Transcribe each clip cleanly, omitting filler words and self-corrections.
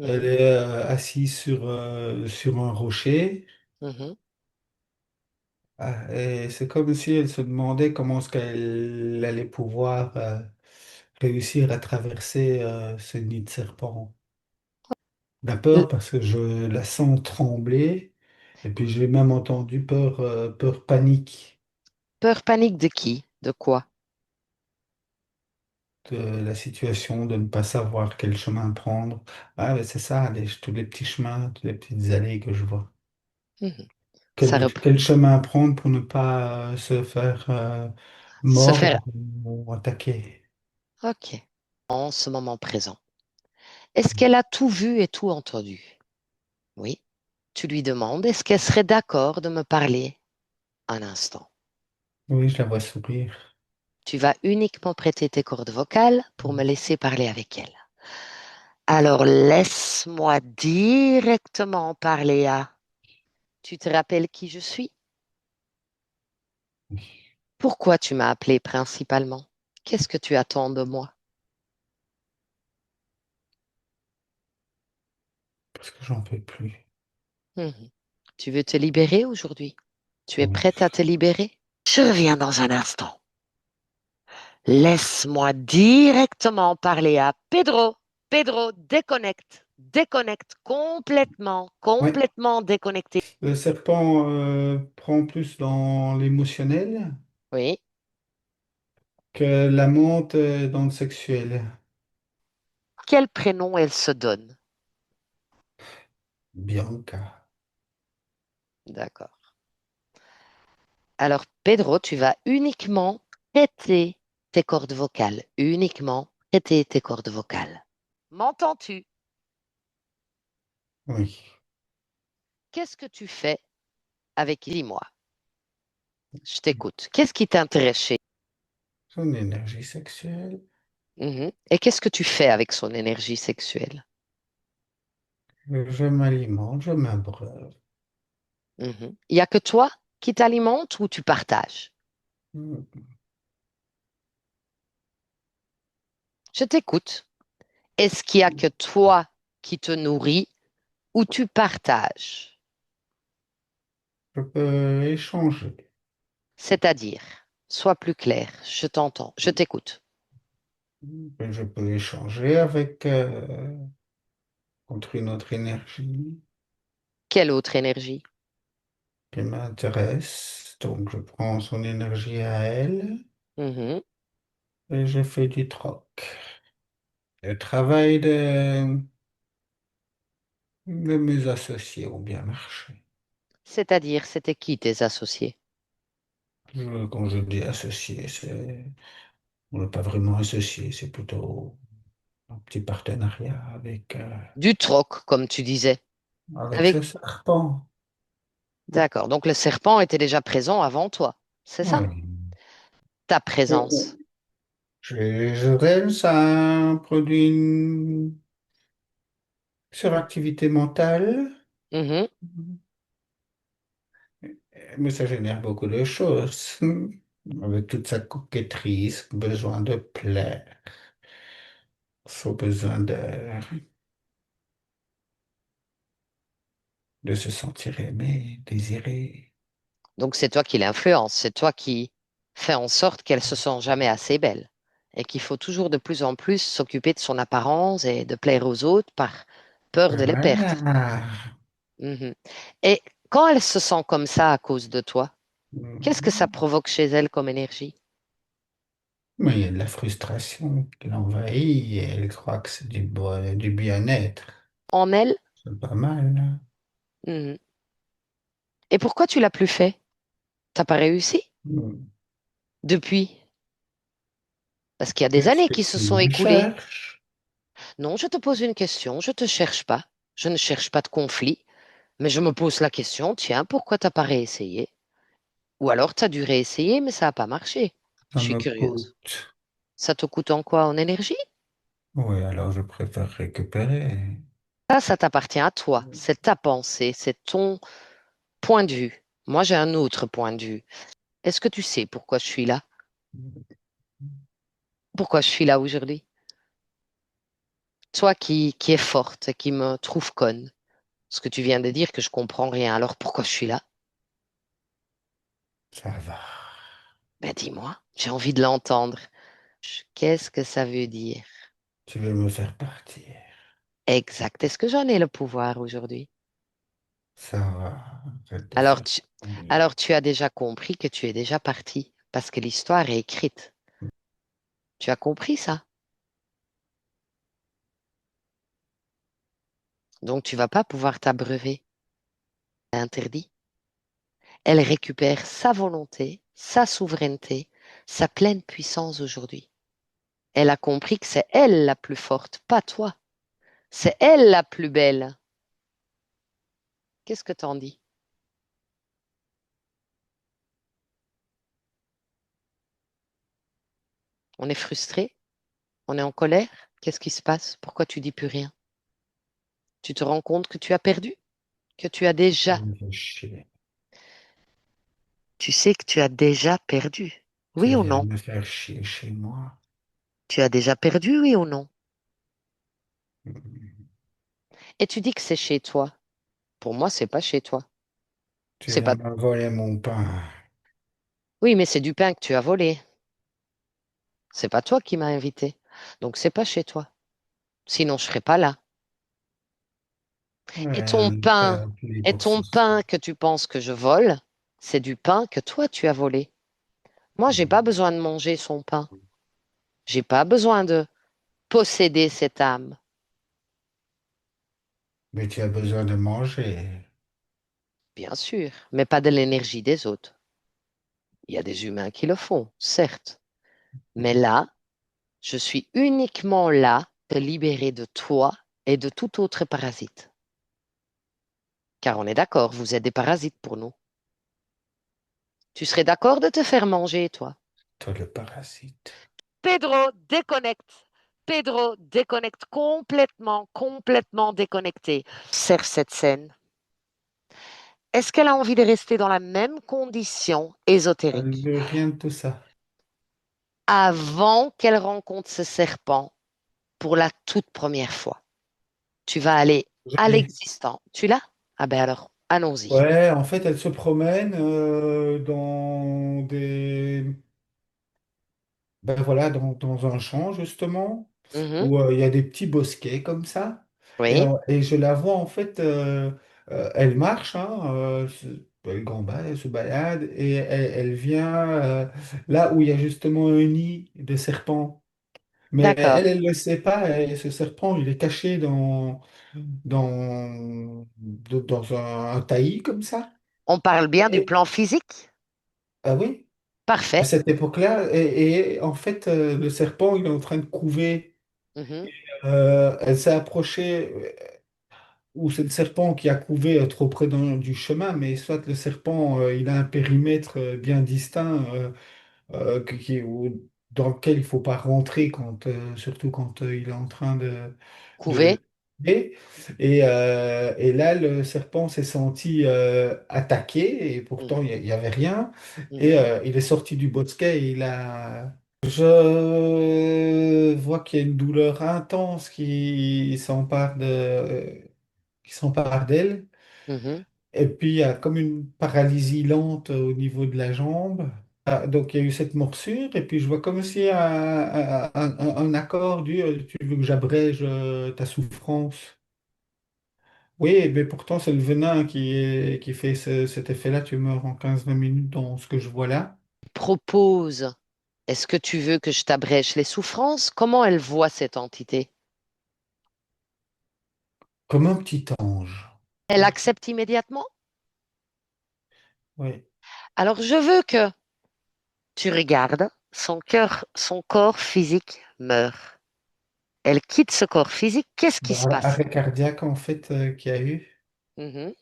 Elle Mhm, est assise sur un rocher. mhm. Ah, et c'est comme si elle se demandait comment est-ce qu'elle allait pouvoir réussir à traverser ce nid de serpent. La L- peur parce que je la sens trembler. Et puis j'ai même entendu peur, peur panique Peur panique de qui? De quoi? de la situation, de ne pas savoir quel chemin prendre. Ah, mais c'est ça, tous les petits chemins, toutes les petites allées que je vois. Mhm. Ça Quel chemin prendre pour ne pas se faire se faire. mordre ou attaquer? Ok. En ce moment présent. Est-ce qu'elle a tout vu et tout entendu? Oui. Tu lui demandes, est-ce qu'elle serait d'accord de me parler un instant? Oui, je la vois sourire. Tu vas uniquement prêter tes cordes vocales pour me laisser parler avec elle. Alors laisse-moi directement parler à... Tu te rappelles qui je suis? Pourquoi tu m'as appelé principalement? Qu'est-ce que tu attends de moi? Parce que j'en peux plus. Mhm. Tu veux te libérer aujourd'hui? Tu es Oui. prête à te libérer? Je reviens dans un instant. Laisse-moi directement parler à Pedro. Pedro, déconnecte. Déconnecte complètement, Oui. complètement déconnecté. Le serpent prend plus dans l'émotionnel Oui. que la menthe dans le sexuel. Quel prénom elle se donne? Bianca. D'accord. Alors, Pedro, tu vas uniquement prêter tes cordes vocales. Uniquement prêter tes cordes vocales. M'entends-tu? Oui. Qu'est-ce que tu fais avec, dis-moi, je t'écoute. Qu'est-ce qui t'intéresse chez... Son énergie sexuelle. Mhm. Et qu'est-ce que tu fais avec son énergie sexuelle? Je m'alimente, je m'abreuve. Mhm. Il n'y a que toi qui t'alimente ou tu partages? Je t'écoute. Est-ce qu'il n'y a que toi qui te nourris ou tu partages? Je peux échanger. C'est-à-dire, sois plus clair, je t'entends, je t'écoute. Je peux échanger avec contre une autre énergie Quelle autre énergie? qui m'intéresse. Donc je prends son énergie à elle Mhm. et je fais du troc. Le travail de mes associés ont bien marché. C'est-à-dire, c'était qui tes associés? Quand je dis associé, on n'est pas vraiment associé, c'est plutôt un petit partenariat Du troc, comme tu disais. avec Avec... ce serpent. D'accord, donc le serpent était déjà présent avant toi, c'est ça? Oui. Ta Euh, présence. ça produit une suractivité mentale, Mhm. mais ça génère beaucoup de choses. Avec toute sa coquetterie, ce besoin de plaire, son besoin de se sentir aimé, désiré. Donc c'est toi qui l'influence, c'est toi qui fais en sorte qu'elle se sent jamais assez belle et qu'il faut toujours de plus en plus s'occuper de son apparence et de plaire aux autres par peur de les perdre. Voilà. Mhm. Et quand elle se sent comme ça à cause de toi, qu'est-ce que ça Mhm. provoque chez elle comme énergie? Mais il y a de la frustration qui l'envahit et elle croit que c'est du bien-être. En elle? C'est pas mal, hein. Mhm. Et pourquoi tu l'as plus fait? T'as pas réussi Mhm. depuis? Parce qu'il y a des Qu'est-ce années que qui se tu sont me écoulées. cherches? Non, je te pose une question, je te cherche pas. Je ne cherche pas de conflit, mais je me pose la question, tiens, pourquoi t'as pas réessayé? Ou alors t'as dû réessayer, mais ça n'a pas marché. Je Ça suis me curieuse. coûte. Ça te coûte en quoi? En énergie? Oui, alors je préfère récupérer. Ça t'appartient à toi. C'est ta pensée, c'est ton point de vue. Moi, j'ai un autre point de vue. Est-ce que tu sais pourquoi je suis là? Pourquoi je suis là aujourd'hui? Toi qui es forte, qui me trouve conne, ce que tu viens de dire que je comprends rien, alors pourquoi je suis là? Ça va. Ben dis-moi, j'ai envie de l'entendre. Qu'est-ce que ça veut dire? Tu veux me faire partir. Exact. Est-ce que j'en ai le pouvoir aujourd'hui? Ça va. Je vais te Alors faire tu, partir. alors tu as déjà compris que tu es déjà parti, parce que l'histoire est écrite. Tu as compris ça? Donc tu vas pas pouvoir t'abreuver. C'est interdit. Elle récupère sa volonté, sa souveraineté, sa pleine puissance aujourd'hui. Elle a compris que c'est elle la plus forte, pas toi. C'est elle la plus belle. Qu'est-ce que t'en dis? On est frustré? On est en colère? Qu'est-ce qui se passe? Pourquoi tu dis plus rien? Tu te rends compte que tu as perdu? Que tu as Ça déjà. me fait chier. Tu sais que tu as déjà perdu. Tu Oui ou viens non? de me faire chier chez moi. Tu as déjà perdu, oui ou non? Mm. Et tu dis que c'est chez toi. Pour moi, c'est pas chez toi. Tu C'est viens pas. de me voler mon pain. Oui, mais c'est du pain que tu as volé. C'est pas toi qui m'as invité. Donc c'est pas chez toi. Sinon, je serais pas là. Et Ouais, ton on était pain, appelés et pour ton ce soir. pain que tu penses que je vole, c'est du pain que toi tu as volé. Moi, j'ai pas Mm. besoin de manger son pain. J'ai pas besoin de posséder cette âme. Mais tu as besoin de manger. Bien sûr, mais pas de l'énergie des autres. Il y a des humains qui le font, certes. Mais là, je suis uniquement là te libérer de toi et de tout autre parasite. Car on est d'accord, vous êtes des parasites pour nous. Tu serais d'accord de te faire manger, toi? Toi, le parasite. Pedro, déconnecte. Pedro, déconnecte complètement, complètement déconnecté. Serre cette scène. Est-ce qu'elle a envie de rester dans la même condition Elle ésotérique veut rien de tout ça. avant qu'elle rencontre ce serpent pour la toute première fois? Tu vas aller Je à l'ai. l'existant. Tu l'as? Ah ben alors, allons-y. Ouais, en fait, elle se promène dans des, ben voilà, dans un champ justement, Mhm. où il y a des petits bosquets comme ça. Oui, Et je la vois en fait, elle marche, hein, elle gambade, elle se balade, et elle vient là où il y a justement un nid de serpent. Mais d'accord. elle ne le sait pas, et ce serpent, il est caché dans un taillis comme ça. On parle bien du Et, plan physique? ah oui, à Parfait. cette époque-là, et en fait, le serpent, il est en train de couver. Mhm. Elle s'est approchée, ou c'est le serpent qui a couvé trop près du chemin, mais soit le serpent, il a un périmètre bien distinct, dans lequel il ne faut pas rentrer, surtout quand il est en train Couvé. de et là, le serpent s'est senti attaqué, et pourtant, Mhm. il y avait rien. Et Mhm. il est sorti du bosquet, et il a... Je vois qu'il y a une douleur intense qui s'empare d'elle. Mhm. Et puis, il y a comme une paralysie lente au niveau de la jambe. Ah, donc, il y a eu cette morsure. Et puis, je vois comme si un accord tu veux que j'abrège ta souffrance. Oui, mais pourtant, c'est le venin qui fait cet effet-là. Tu meurs en 15-20 minutes dans ce que je vois là. Propose. Est-ce que tu veux que je t'abrège les souffrances? Comment elle voit cette entité? Comme un petit ange. Elle accepte immédiatement? Oui. Alors je veux que tu regardes, son cœur, son corps physique meurt. Elle quitte ce corps physique, qu'est-ce qui se passe? Arrêt cardiaque, en fait, qu'il y a eu. Mhm.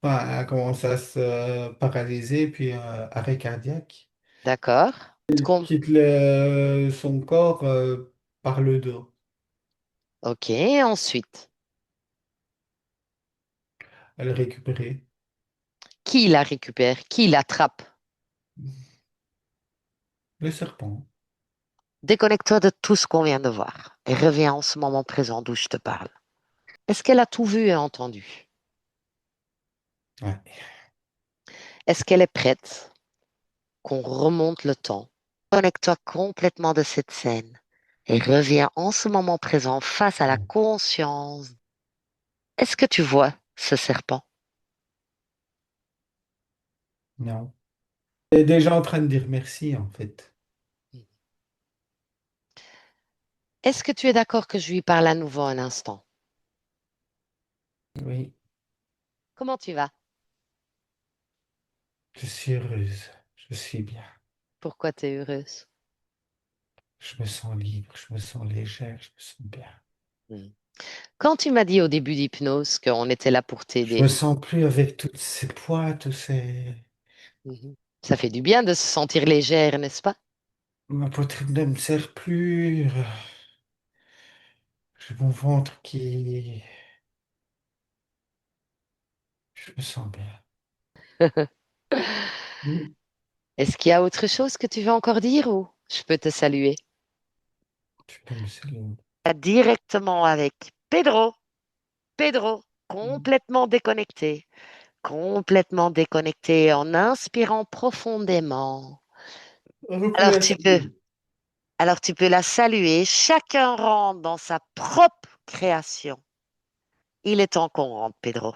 Enfin, elle a commencé à se paralyser, puis arrêt cardiaque. D'accord. Quitte son corps par le dos. Ok, ensuite, Elle est récupérée. qui la récupère? Qui l'attrape? Le serpent. Déconnecte-toi de tout ce qu'on vient de voir et reviens en ce moment présent d'où je te parle. Est-ce qu'elle a tout vu et entendu? Ouais. Est-ce qu'elle est prête qu'on remonte le temps? Connecte-toi complètement de cette scène et reviens en ce moment présent face à la conscience. Est-ce que tu vois ce serpent? Non. Elle est déjà en train de dire merci, en fait. Est-ce que tu es d'accord que je lui parle à nouveau un instant? Oui, Comment tu vas? je suis heureuse. Je suis bien. Pourquoi tu es heureuse? Je me sens libre, je me sens légère, je me sens bien. Hmm. Quand tu m'as dit au début d'hypnose qu'on était là pour Je me t'aider, sens plus avec toutes ces poids, tous ces... mhm, ça fait du bien de se sentir légère, n'est-ce pas? Ma poitrine ne me serre plus. J'ai mon ventre qui... Je me sens bien. Mm. Est-ce qu'il y a autre chose que tu veux encore dire ou je peux te saluer? Tu peux me saluer. Directement avec Pedro. Pedro, complètement déconnecté en inspirant profondément. On peut Alors la tu peux, saluer. alors tu peux la saluer. Chacun rentre dans sa propre création. Il est temps qu'on rentre, Pedro.